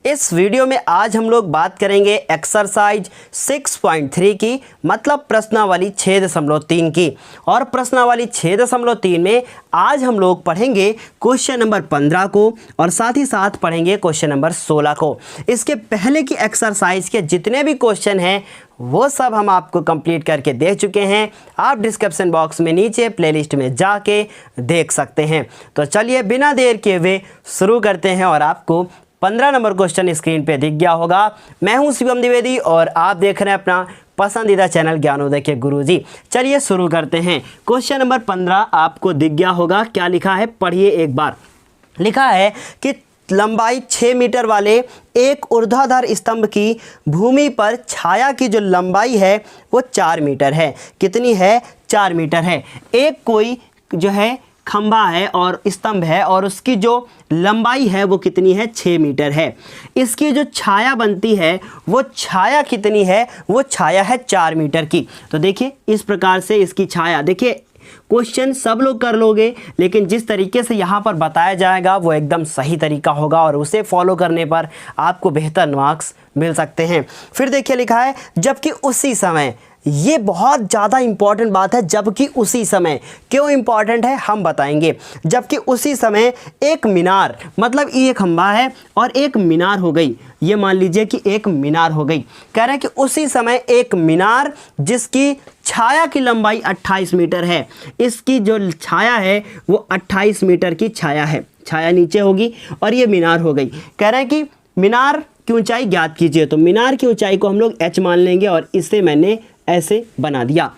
इस वीडियो में आज हम लोग बात करेंगे एक्सरसाइज 6.3 की, मतलब प्रश्नावली 6.3 की। और प्रश्नावली 6.3 में आज हम लोग पढ़ेंगे क्वेश्चन नंबर 15 को और साथ ही साथ पढ़ेंगे क्वेश्चन नंबर 16 को। इसके पहले की एक्सरसाइज के जितने भी क्वेश्चन हैं वो सब हम आपको कंप्लीट करके दे चुके हैं। आप डिस्क्रिप्शन बॉक्स में नीचे प्लेलिस्ट में जाके देख सकते हैं। तो चलिए बिना देर किए हुए शुरू करते हैं। और आपको 15 नंबर क्वेश्चन स्क्रीन पे दिख गया होगा। मैं हूं शिवम द्विवेदी और आप देख रहे हैं अपना पसंदीदा चैनल ज्ञानोदय के गुरुजी। चलिए शुरू करते हैं। क्वेश्चन नंबर 15 आपको दिख गया होगा। क्या लिखा है पढ़िए एक बार। लिखा है कि लंबाई 6 मीटर वाले एक ऊर्ध्वाधर स्तंभ की भूमि पर छाया की जो लंबाई है वो 4 मीटर है। कितनी है? 4 मीटर है। एक कोई जो है खंभा है और स्तंभ है और उसकी जो लंबाई है वो कितनी है? 6 मीटर है। इसकी जो छाया बनती है वो छाया कितनी है? वो छाया है 4 मीटर की। तो देखिए इस प्रकार से इसकी छाया, देखिए क्वेश्चन सब लोग कर लोगे लेकिन जिस तरीके से यहाँ पर बताया जाएगा वो एकदम सही तरीका होगा और उसे फॉलो करने पर आपको बेहतर मार्क्स मिल सकते हैं। फिर देखिए लिखा है जबकि उसी समय, ये बहुत ज़्यादा इम्पॉर्टेंट बात है। जबकि उसी समय क्यों इम्पॉर्टेंट है हम बताएंगे। जबकि उसी समय एक मीनार, मतलब ये खंभा है और एक मीनार हो गई। ये मान लीजिए कि एक मीनार हो गई। कह रहे हैं कि उसी समय एक मीनार जिसकी छाया की लंबाई 28 मीटर है, इसकी जो छाया है वो 28 मीटर की छाया है। छाया नीचे होगी और ये मीनार हो गई। कह रहे हैं कि मीनार की ऊंचाई ज्ञात कीजिए। तो मीनार की ऊंचाई को हम लोग h मान लेंगे और इसे मैंने ऐसे बना दिया।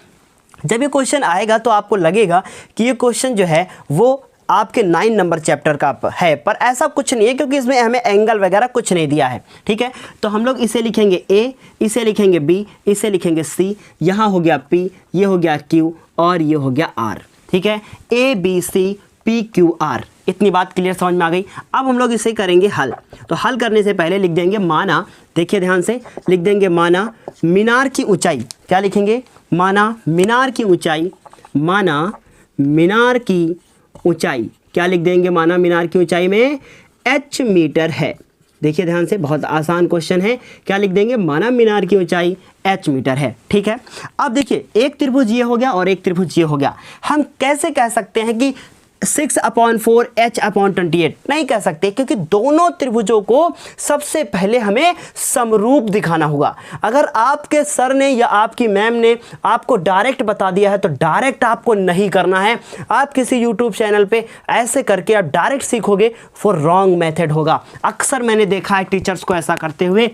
जब ये क्वेश्चन आएगा तो आपको लगेगा कि ये क्वेश्चन जो है वो आपके 9 नंबर चैप्टर का है, पर ऐसा कुछ नहीं है क्योंकि इसमें हमें एंगल वगैरह कुछ नहीं दिया है। ठीक है, तो हम लोग इसे लिखेंगे A, इसे लिखेंगे B, इसे लिखेंगे C, यहाँ हो गया P, ये हो गया Q और ये हो गया R। ठीक है, A B C P Q R। इतनी बात क्लियर समझ में आ गई। अब हम लोग इसे करेंगे हल। तो हल करने से पहले लिख देंगे माना, देखिए ध्यान से लिख देंगे माना मीनार की ऊंचाई। क्या लिखेंगे? माना मीनार की ऊंचाई। माना मीनार की ऊंचाई क्या लिख देंगे? माना मीनार की ऊंचाई में h मीटर है। देखिए ध्यान से, बहुत आसान क्वेश्चन है। क्या लिख देंगे? माना मीनार की ऊंचाई h मीटर है। ठीक है, अब देखिए एक त्रिभुज ये हो गया और एक त्रिभुज ये हो गया। हम कैसे कह सकते हैं कि 6/4 h/28? नहीं कह सकते क्योंकि दोनों त्रिभुजों को सबसे पहले हमें समरूप दिखाना होगा। अगर आपके सर ने या आपकी मैम ने आपको डायरेक्ट बता दिया है तो डायरेक्ट आपको नहीं करना है। आप किसी यूट्यूब चैनल पे ऐसे करके आप डायरेक्ट सीखोगे, फॉर रॉन्ग मेथड होगा। अक्सर मैंने देखा है टीचर्स को ऐसा करते हुए।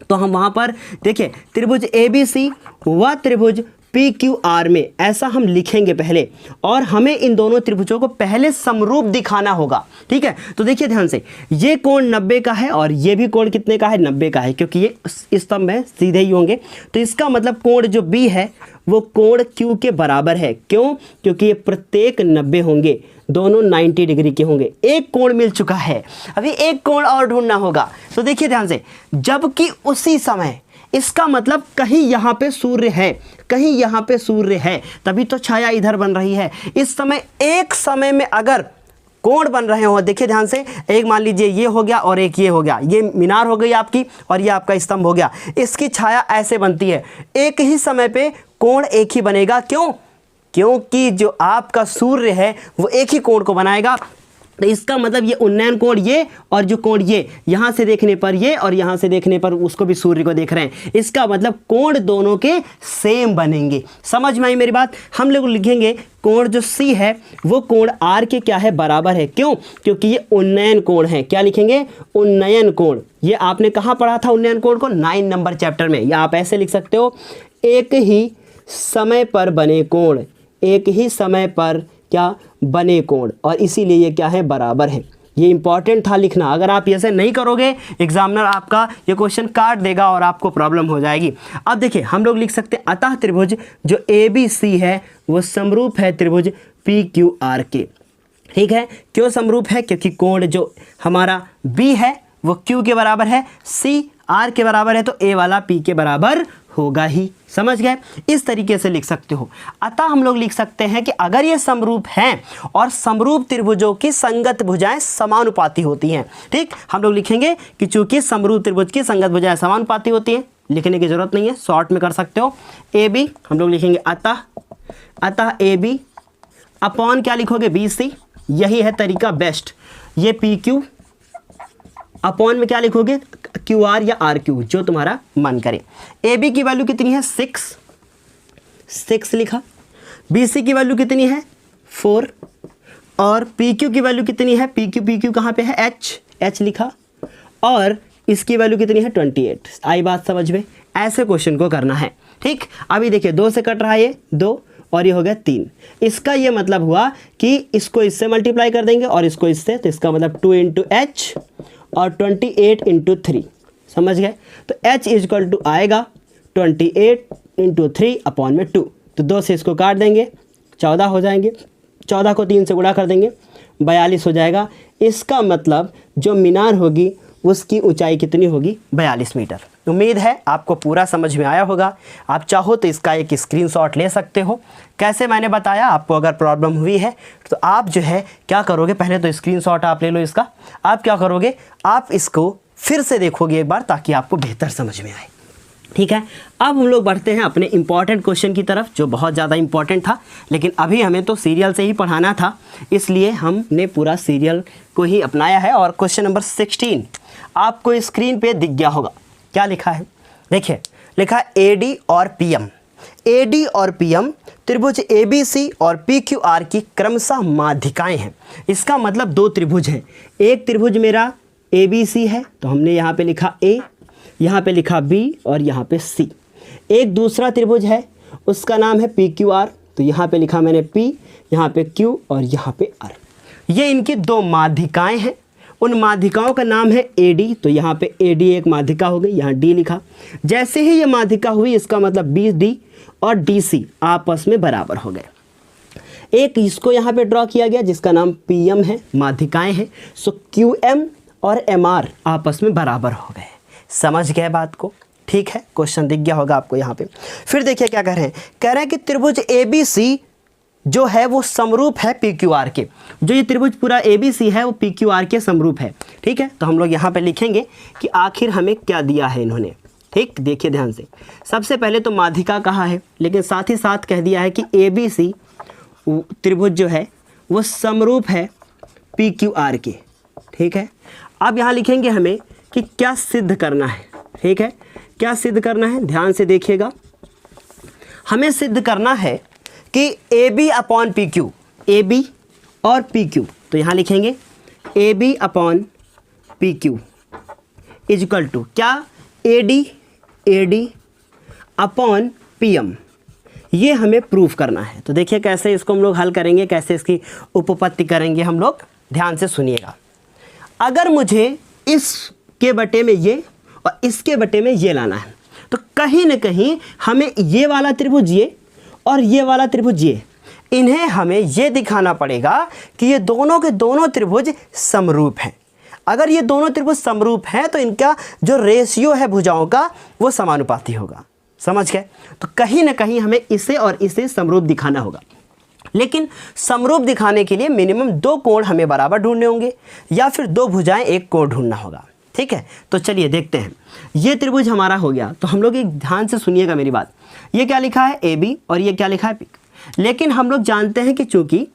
तो हम वहाँ पर देखिए त्रिभुज ABC व त्रिभुज PQR में ऐसा हम लिखेंगे पहले और हमें इन दोनों त्रिभुजों को पहले समरूप दिखाना होगा। ठीक है, तो देखिए ध्यान से, ये कोण 90 का है और ये भी कोण कितने का है? 90 का है, क्योंकि ये स्तंभ है सीधे ही होंगे। तो इसका मतलब कोण जो B है वो कोण Q के बराबर है। क्यों? क्योंकि ये प्रत्येक 90 होंगे, दोनों 90 डिग्री के होंगे। एक कोण मिल चुका है, अभी एक कोण और ढूंढना होगा। तो देखिए ध्यान से, जबकि उसी समय, इसका मतलब कहीं यहाँ पे सूर्य है, कहीं यहाँ पे सूर्य है, तभी तो छाया इधर बन रही है। इस समय एक समय में अगर कोण बन रहे हो, देखिए ध्यान से, एक मान लीजिए ये हो गया और एक ये हो गया, ये मीनार हो गई आपकी और ये आपका स्तंभ हो गया। इसकी छाया ऐसे बनती है। एक ही समय पे कोण एक ही बनेगा। क्यों? क्योंकि जो आपका सूर्य है वो एक ही कोण को बनाएगा। तो इसका मतलब ये उन्नयन कोण ये और जो कोण ये, यहाँ से देखने पर ये और यहाँ से देखने पर उसको भी सूर्य को देख रहे हैं। इसका मतलब कोण दोनों के सेम बनेंगे। समझ में आई मेरी बात? हम लोग लिखेंगे कोण जो C है वो कोण R के क्या है? बराबर है। क्यों? क्योंकि ये उन्नयन कोण है। क्या लिखेंगे? उन्नयन कोण। ये आपने कहाँ पढ़ा था उन्नयन कोण को? 9 नंबर चैप्टर में। या आप ऐसे लिख सकते हो, एक ही समय पर बने कोण, एक ही समय पर क्या बने कोण, और इसीलिए ये क्या है? बराबर है। ये इंपॉर्टेंट था लिखना। अगर आप ऐसे नहीं करोगे एग्जामिनर आपका ये क्वेश्चन काट देगा और आपको प्रॉब्लम हो जाएगी। अब देखिए हम लोग लिख सकते हैं अतः त्रिभुज जो ABC है वो समरूप है त्रिभुज PQR के। ठीक है, क्यों समरूप है? क्योंकि कोण जो हमारा B है वो Q के बराबर है, C R के बराबर है, तो A वाला P के बराबर होगा ही। समझ गए? इस तरीके से लिख सकते हो। अतः हम लोग लिख सकते हैं कि अगर ये समरूप हैं और समरूप त्रिभुजों की संगत भुजाएं समानुपाती होती हैं, ठीक, हम लोग लिखेंगे कि चूंकि समरूप त्रिभुज की संगत भुजाएं समानुपाती होती हैं, लिखने की जरूरत नहीं है, शॉर्ट में कर सकते हो। ए बी हम लोग लिखेंगे अतः ए बी अपॉन क्या लिखोगे, बी सी, यही है तरीका बेस्ट। ये पी क्यू अपॉन में क्या लिखोगे, क्यू आर या आर क्यू, जो तुम्हारा मन करे। ए बी की वैल्यू कितनी है, 6 लिखा। बी सी की वैल्यू कितनी है, 4। और पी क्यू की वैल्यू कितनी है, पी क्यू कहाँ पे है, एच लिखा। और इसकी वैल्यू कितनी है, 28। आई बात समझ में? ऐसे क्वेश्चन को करना है, ठीक। अभी देखिए 2 से कट रहा है ये 2 और ये हो गया 3। इसका ये मतलब हुआ कि इसको इससे मल्टीप्लाई कर देंगे और इसको इससे, तो इसका मतलब 2 इंटू एच और 28 इंटू 3। समझ गए? तो h इजक्वल टू आएगा 28 इंटू 3 अपॉन में 2। तो 2 से इसको काट देंगे, 14 हो जाएंगे। 14 को 3 से गुणा कर देंगे, 42 हो जाएगा। इसका मतलब जो मीनार होगी उसकी ऊंचाई कितनी होगी, 42 मीटर। उम्मीद है आपको पूरा समझ में आया होगा। आप चाहो तो इसका एक स्क्रीनशॉट ले सकते हो। कैसे मैंने बताया, आपको अगर प्रॉब्लम हुई है तो आप जो है क्या करोगे, पहले तो स्क्रीनशॉट आप ले लो इसका। आप क्या करोगे, आप इसको फिर से देखोगे एक बार ताकि आपको बेहतर समझ में आए, ठीक है। अब हम लोग बढ़ते हैं अपने इंपॉर्टेंट क्वेश्चन की तरफ, जो बहुत ज़्यादा इंपॉर्टेंट था, लेकिन अभी हमें तो सीरियल से ही पढ़ाना था, इसलिए हमने पूरा सीरियल को ही अपनाया है। और क्वेश्चन नंबर 16 आपको स्क्रीन पे दिख गया होगा। क्या लिखा है, देखिए लिखा AD और PM। AD और PM त्रिभुज ABC और PQR की क्रमशः माध्यिकाएं हैं। इसका मतलब 2 त्रिभुज हैं। एक त्रिभुज मेरा ABC है, तो हमने यहाँ पे लिखा A, यहाँ पे लिखा B और यहाँ पे C। एक दूसरा त्रिभुज है, उसका नाम है PQR, तो यहाँ पे लिखा मैंने P, यहाँ पे Q और यहाँ पे R। ये इनकी 2 माध्यिकाएं हैं। उन माध्यिकाओं का नाम है AD, तो यहाँ पे AD एक माध्यिका हो गई, यहाँ D लिखा। जैसे ही ये माध्यिका हुई, इसका मतलब BD और DC आपस में बराबर हो गए। एक इसको यहाँ पे ड्रॉ किया गया जिसका नाम PM है, माध्यिकाएं हैं। सो QM और MR आपस में बराबर हो गए। समझ गए बात को? ठीक है, क्वेश्चन दिख गया होगा आपको यहाँ पे। फिर देखिए क्या कह रहे हैं कि त्रिभुज ABC जो है वो समरूप है PQR के। जो ये त्रिभुज पूरा ABC है वो PQR के समरूप है, ठीक है। तो हम लोग यहाँ पे लिखेंगे कि आखिर हमें क्या दिया है इन्होंने, ठीक। देखिए ध्यान से, सबसे पहले तो माध्यिका कहा है, लेकिन साथ ही साथ कह दिया है कि ABC त्रिभुज जो है वो समरूप है PQR के, ठीक है। अब यहाँ लिखेंगे हमें कि क्या सिद्ध करना है, ठीक है। क्या सिद्ध करना है, ध्यान से देखिएगा। हमें सिद्ध करना है कि AB अपॉन PQ, AB और PQ, तो यहाँ लिखेंगे AB upon PQ is equal to क्या, AD अपॉन PM। ये हमें प्रूफ करना है। तो देखिए कैसे इसको हम लोग हल करेंगे, कैसे इसकी उपपत्ति करेंगे हम लोग, ध्यान से सुनिएगा। अगर मुझे इसके बटे में ये और इसके बटे में ये लाना है, तो कहीं ना कहीं हमें ये वाला त्रिभुज ये और ये वाला त्रिभुज ये, इन्हें हमें ये दिखाना पड़ेगा कि ये दोनों के दोनों त्रिभुज समरूप हैं। अगर ये दोनों त्रिभुज समरूप हैं तो इनका जो रेशियो है भुजाओं का वो समानुपाती होगा। समझ गए? तो कहीं ना कहीं हमें इसे और इसे समरूप दिखाना होगा। लेकिन समरूप दिखाने के लिए मिनिमम 2 कोण हमें बराबर ढूंढने होंगे, या फिर 2 भुजाएं 1 कोण ढूंढना होगा, ठीक है। तो चलिए देखते हैं। ये त्रिभुज हमारा हो गया, तो हम लोग एक ध्यान से सुनिएगा मेरी बात। ये क्या लिखा है, AB, और ये क्या लिखा है, PQ। लेकिन हम लोग जानते हैं कि चूंकि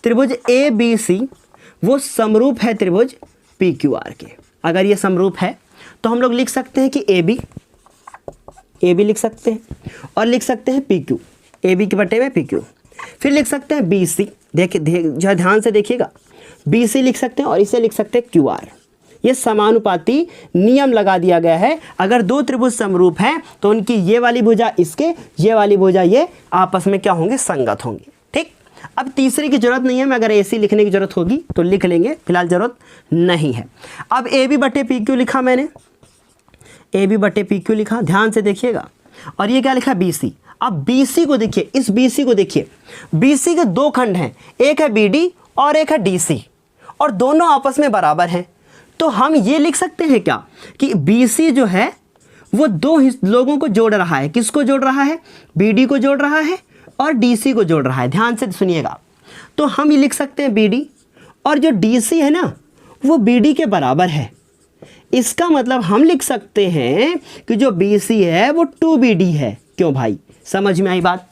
त्रिभुज ABC वो समरूप है त्रिभुज PQR के। अगर ये समरूप है तो हम लोग लिख सकते हैं कि AB लिख सकते हैं, और लिख सकते हैं PQ, AB के बटे में PQ। फिर लिख सकते हैं BC, देखिए ध्यान से देखिएगा, BC लिख सकते हैं और इसे लिख सकते हैं QR। ये समानुपाती नियम लगा दिया गया है। अगर 2 त्रिभुज समरूप हैं तो उनकी ये वाली भुजा इसके, ये वाली भुजा ये, आपस में क्या होंगे, संगत होंगे, ठीक। अब तीसरे की जरूरत नहीं है, मैं अगर AC लिखने की जरूरत होगी तो लिख लेंगे, फिलहाल जरूरत नहीं है। अब AB बटे PQ लिखा मैंने, AB बटे PQ लिखा, ध्यान से देखिएगा। और ये क्या लिखा, BC। अब BC को देखिए, इस BC को देखिए, BC के 2 खंड हैं, एक है BD और एक है DC, और दोनों आपस में बराबर हैं। तो हम ये लिख सकते हैं क्या कि BC जो है वो दो लोगों को जोड़ रहा है। किसको जोड़ रहा है? BD को जोड़ रहा है और DC को जोड़ रहा है। ध्यान से सुनिएगा। तो हम ये लिख सकते हैं BD, और जो DC है ना वो BD के बराबर है। इसका मतलब हम लिख सकते हैं कि जो BC है वो 2BD है। क्यों भाई? समझ में आई बात?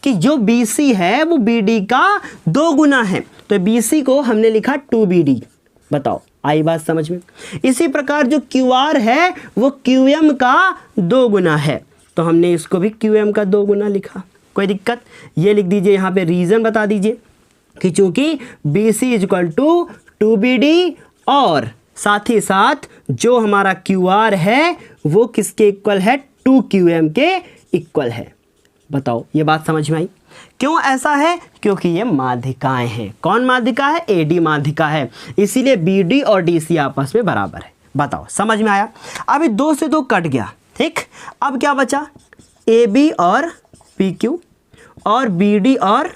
कि जो BC है वो BD का 2 गुना है। तो BC को हमने लिखा 2BD। बताओ, आई बात समझ में? इसी प्रकार जो QR है वो QM का 2 गुना है, तो हमने इसको भी QM का 2 गुना लिखा। कोई दिक्कत? ये लिख दीजिए, यहाँ पे रीज़न बता दीजिए कि चूंकि BC = 2BD और साथ ही साथ जो हमारा QR है वो किसके इक्वल है? 2QM के इक्वल है। बताओ, ये बात समझ में आई? क्यों ऐसा है? क्योंकि ये माध्यिकाएं हैं। कौन माध्यिका है? AD माध्यिका है, इसीलिए BD और DC आपस में बराबर है। बताओ, समझ में आया? अभी 2 से 2 कट गया, ठीक। अब क्या बचा? AB और PQ और BD और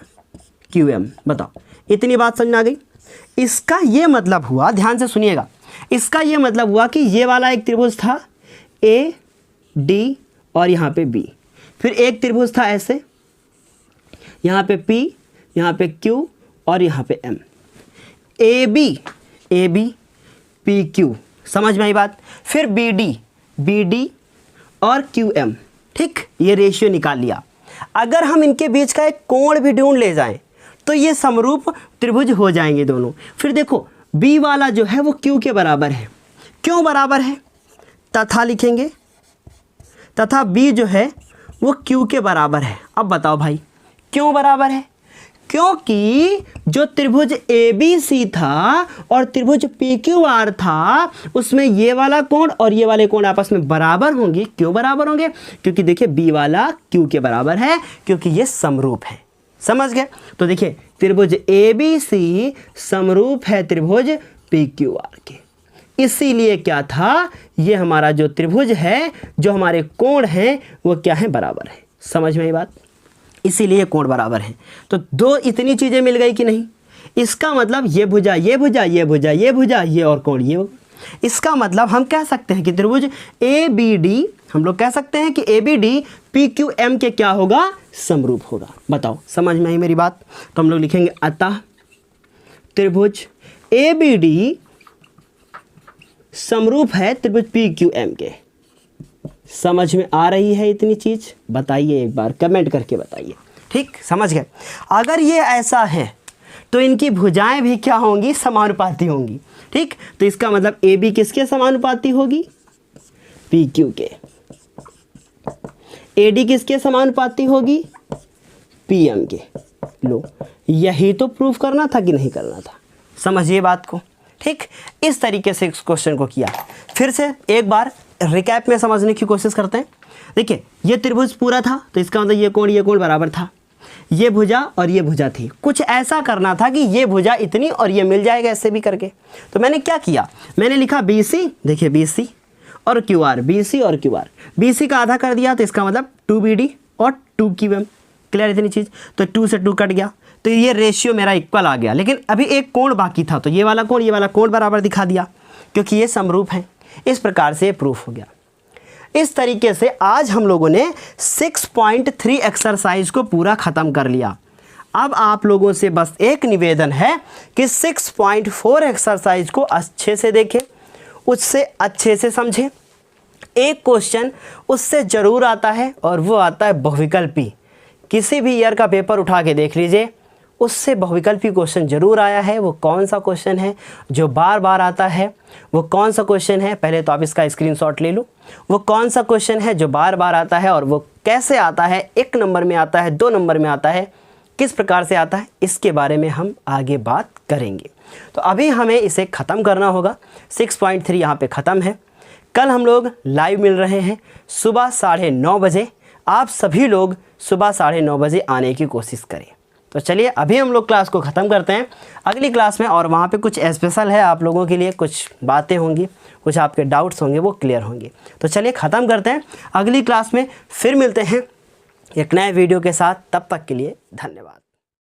QM। बताओ, इतनी बात समझ में आ गई? इसका ये मतलब हुआ, ध्यान से सुनिएगा, इसका ये मतलब हुआ कि ये वाला एक त्रिभुज था AD और यहाँ पे B, फिर एक त्रिभुज था ऐसे, यहाँ पे P, यहाँ पे Q और यहाँ पे M। AB PQ, समझ में आई बात? फिर BD और QM, ठीक। ये रेशियो निकाल लिया। अगर हम इनके बीच का एक कोण भी ढूंढ ले जाएं तो ये समरूप त्रिभुज हो जाएंगे दोनों। फिर देखो, B वाला जो है वो Q के बराबर है। क्यों बराबर है? तथा लिखेंगे, तथा B जो है वो Q के बराबर है। अब बताओ भाई, क्यों बराबर है? क्योंकि जो त्रिभुज ABC था और त्रिभुज PQR था, उसमें ये वाला कोण और ये वाले कोण आपस में बराबर होंगे। क्यों बराबर होंगे? क्योंकि देखिए B वाला Q के बराबर है, क्योंकि ये समरूप है। समझ गए? तो देखिए, त्रिभुज ABC समरूप है त्रिभुज PQR के। इसीलिए क्या था, ये हमारा जो त्रिभुज है, जो हमारे कोण हैं वो क्या है? बराबर है। समझ में आई बात? इसीलिए कोण बराबर है। तो दो इतनी चीज़ें मिल गई कि नहीं? इसका मतलब ये भुजा, ये भुजा, ये भुजा, ये भुजा, ये और कोण ये। इसका मतलब हम कह सकते हैं कि त्रिभुज ABD, हम लोग कह सकते हैं कि ABD PQM के क्या होगा? समरूप होगा। बताओ, समझ में आई मेरी बात? तो हम लोग लिखेंगे अतः त्रिभुज ABD समरूप है त्रिभुज PQM के। समझ में आ रही है इतनी चीज़? बताइए, एक बार कमेंट करके बताइए। ठीक, समझ गए? अगर ये ऐसा है तो इनकी भुजाएं भी क्या होंगी? समानुपाती होंगी। ठीक, तो इसका मतलब AB किसके समानुपाती होगी? PQ के। AD किसके समानुपाती होगी? PM के। लो, यही तो प्रूफ करना था कि नहीं करना था? समझिए बात को। ठीक, इस तरीके से इस क्वेश्चन को किया। फिर से एक बार रिकैप में समझने की कोशिश करते हैं। देखिए, ये त्रिभुज पूरा था, तो इसका मतलब ये कोण बराबर था। ये भुजा और ये भुजा थी। कुछ ऐसा करना था कि ये भुजा इतनी और ये मिल जाएगा ऐसे भी करके। तो मैंने क्या किया? मैंने लिखा BC, देखिए BC और QR, BC और QR। BC का आधा कर दिया, तो इसका मतलब 2BD और 2QM। क्लियर इतनी चीज़? तो 2 से 2 कट गया, तो ये रेशियो मेरा इक्वल आ गया। लेकिन अभी एक कोण बाकी था, तो ये वाला कोण बराबर दिखा दिया, क्योंकि ये समरूप है। इस प्रकार से प्रूफ हो गया। इस तरीके से आज हम लोगों ने 6.3 एक्सरसाइज को पूरा ख़त्म कर लिया। अब आप लोगों से बस एक निवेदन है कि 6.4 एक्सरसाइज को अच्छे से देखें, उससे अच्छे से समझें। एक क्वेश्चन उससे ज़रूर आता है और वो आता है बहुविकल्पी। किसी भी ईयर का पेपर उठा के देख लीजिए, उससे बहुविकल्पी क्वेश्चन जरूर आया है। वो कौन सा क्वेश्चन है जो बार बार आता है? वो कौन सा क्वेश्चन है? पहले तो आप इसका स्क्रीनशॉट ले लो। वो कौन सा क्वेश्चन है जो बार बार आता है और वो कैसे आता है? 1 नंबर में आता है, 2 नंबर में आता है, किस प्रकार से आता है? इसके बारे में हम आगे बात करेंगे। तो अभी हमें इसे ख़त्म करना होगा। 6.3 यहाँ पे ख़त्म है। कल हम लोग लाइव मिल रहे हैं सुबह 9:30 बजे। आप सभी लोग सुबह 9:30 बजे आने की कोशिश करें। तो चलिए, अभी हम लोग क्लास को ख़त्म करते हैं। अगली क्लास में और वहाँ पे कुछ स्पेशल है आप लोगों के लिए, कुछ बातें होंगी, कुछ आपके डाउट्स होंगे, वो क्लियर होंगे। तो चलिए ख़त्म करते हैं। अगली क्लास में फिर मिलते हैं एक नए वीडियो के साथ। तब तक के लिए धन्यवाद।